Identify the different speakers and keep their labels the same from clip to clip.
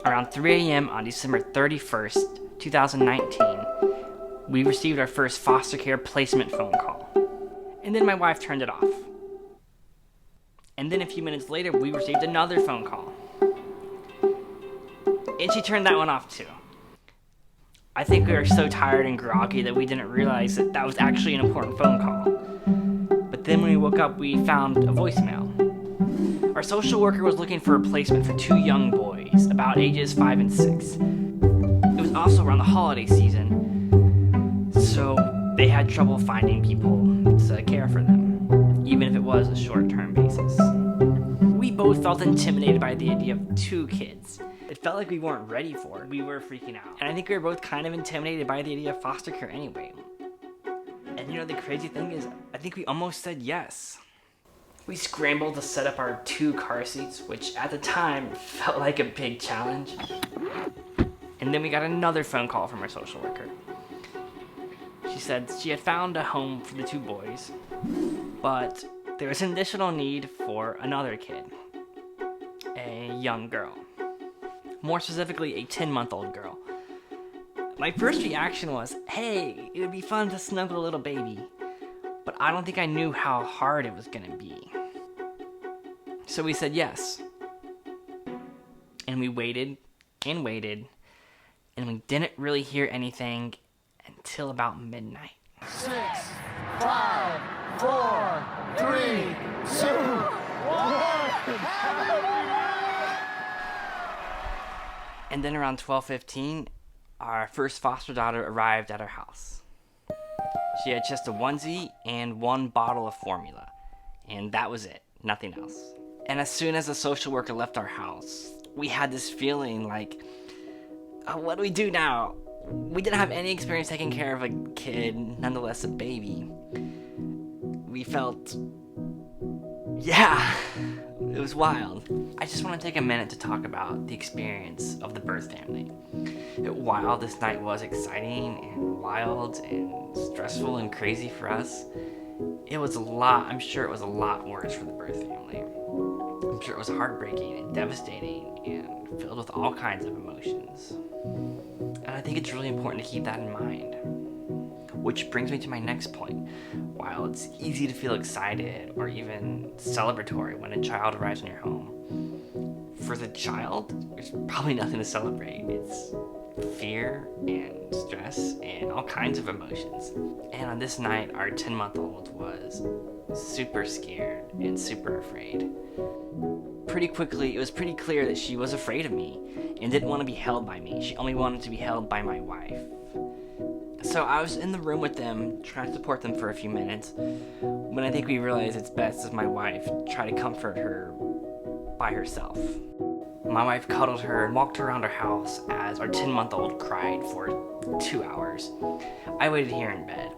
Speaker 1: Around 3 a.m. on December 31st, 2019, we received our first foster care placement phone call. And then my wife turned it off. And then a few minutes later, we received another phone call. And she turned that one off too. I think we were so tired and groggy that we didn't realize that that was actually an important phone call. But then when we woke up, we found a voicemail. Our social worker was looking for a placement for 2 young boys, about ages 5 and 6. It was also around the holiday season, so they had trouble finding people to care for them, even if it was a short-term basis. We both felt intimidated by the idea of 2 kids. It felt like we weren't ready for it. We were freaking out. And I think we were both kind of intimidated by the idea of foster care anyway. And you know, the crazy thing is, I think we almost said yes. We scrambled to set up our 2 car seats, which at the time felt like a big challenge. And then we got another phone call from our social worker. She said she had found a home for the 2 boys, but there was an additional need for another kid, a young girl. More specifically, a 10-month-old girl. My first reaction was, hey, it would be fun to snuggle a little baby. But I don't think I knew how hard it was gonna be. So we said yes. And we waited and waited, and we didn't really hear anything until about midnight.
Speaker 2: 6, 5, 4, 3, 2, 1.
Speaker 1: And then around 12:15, our first foster daughter arrived at our house. She had just a onesie and 1 bottle of formula, and that was it, nothing else. And as soon as the social worker left our house, we had this feeling like, oh, what do we do now? We didn't have any experience taking care of a kid, nonetheless a baby. We felt, yeah, it was wild. I just want to take a minute to talk about the experience of the birth family. While this night was exciting and wild and stressful and crazy for us, it was a lot, I'm sure it was a lot worse for the birth family. I'm sure it was heartbreaking and devastating and filled with all kinds of emotions. And I think it's really important to keep that in mind. Which brings me to my next point. While it's easy to feel excited or even celebratory when a child arrives in your home, for the child, there's probably nothing to celebrate. It's fear and stress and all kinds of emotions. And on this night, our 10-month-old was super scared and super afraid. Pretty quickly, it was pretty clear that she was afraid of me and didn't want to be held by me. She only wanted to be held by my wife. So I was in the room with them, trying to support them for a few minutes, when I think we realized it's best as my wife try to comfort her by herself. My wife cuddled her and walked her around our house as our 10-month-old cried for 2 hours. I waited here in bed.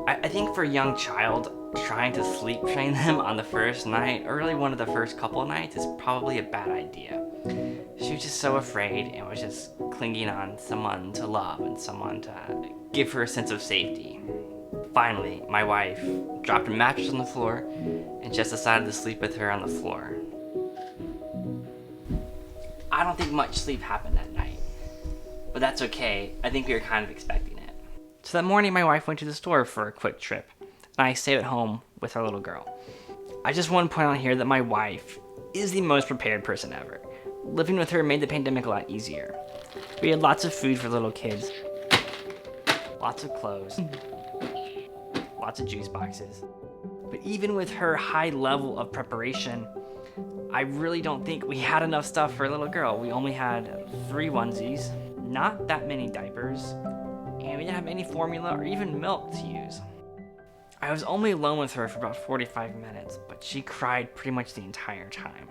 Speaker 1: I think for a young child, trying to sleep train them on the first night, or really one of the first couple nights, is probably a bad idea. She was just so afraid and was just clinging on someone to love and someone to give her a sense of safety. Finally, my wife dropped a mattress on the floor and just decided to sleep with her on the floor. I don't think much sleep happened that night, but that's okay. I think we were kind of expecting it. So that morning, my wife went to the store for a quick trip, and I stayed at home with our little girl. I just want to point out here that my wife is the most prepared person ever. Living with her made the pandemic a lot easier. We had lots of food for little kids, lots of clothes, lots of juice boxes. But even with her high level of preparation, I really don't think we had enough stuff for a little girl. We only had 3 onesies, not that many diapers, and we didn't have any formula or even milk to use. I was only alone with her for about 45 minutes, but she cried pretty much the entire time.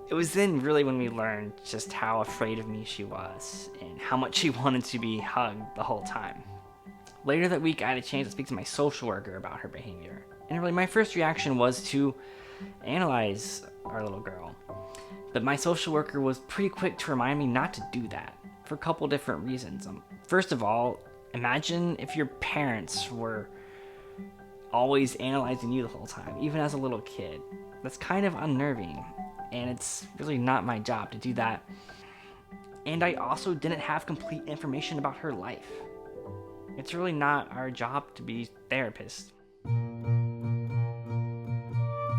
Speaker 1: It was then really when we learned just how afraid of me she was and how much she wanted to be hugged the whole time. Later that week, I had a chance to speak to my social worker about her behavior. And really, my first reaction was to analyze our little girl. But my social worker was pretty quick to remind me not to do that for a couple different reasons. First of all, imagine if your parents were always analyzing you the whole time, even as a little kid. That's kind of unnerving, and it's really not my job to do that. And I also didn't have complete information about her life. It's really not our job to be therapists.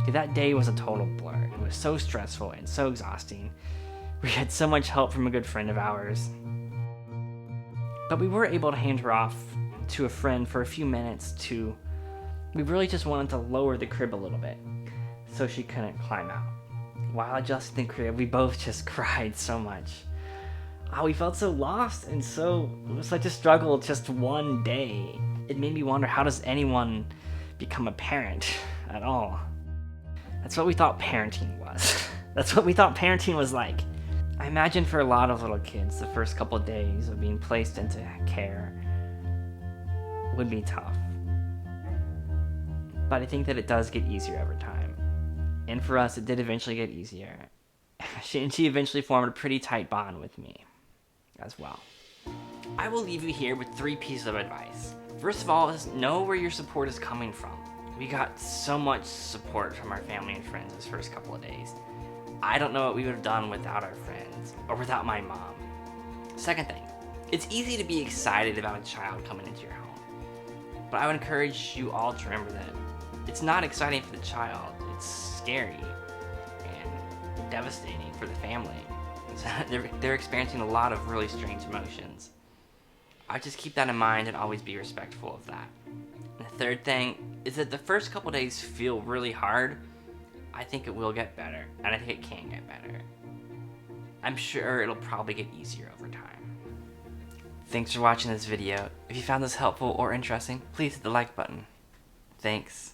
Speaker 1: That day was a total blur. It was so stressful and so exhausting. We had so much help from a good friend of ours. But we were able to hand her off to a friend for a few minutes we really just wanted to lower the crib a little bit so she couldn't climb out. While adjusting the crib, we both just cried so much. We felt so lost, and it was such a struggle just one day. It made me wonder, how does anyone become a parent at all? That's what we thought parenting was. That's what we thought parenting was like. I imagine for a lot of little kids, the first couple of days of being placed into care would be tough. But I think that it does get easier over time. And for us, it did eventually get easier. She eventually formed a pretty tight bond with me as well. I will leave you here with 3 pieces of advice. First of all, is know where your support is coming from. We got so much support from our family and friends this first couple of days. I don't know what we would have done without our friends or without my mom. Second thing, it's easy to be excited about a child coming into your home. But I would encourage you all to remember that it's not exciting for the child, it's scary and devastating for the family. They're experiencing a lot of really strange emotions. I just keep that in mind and always be respectful of that. And the third thing is that the first couple days feel really hard. I think it will get better, and I think it can get better. I'm sure it'll probably get easier over time. Thanks for watching this video. If you found this helpful or interesting, please hit the like button. Thanks.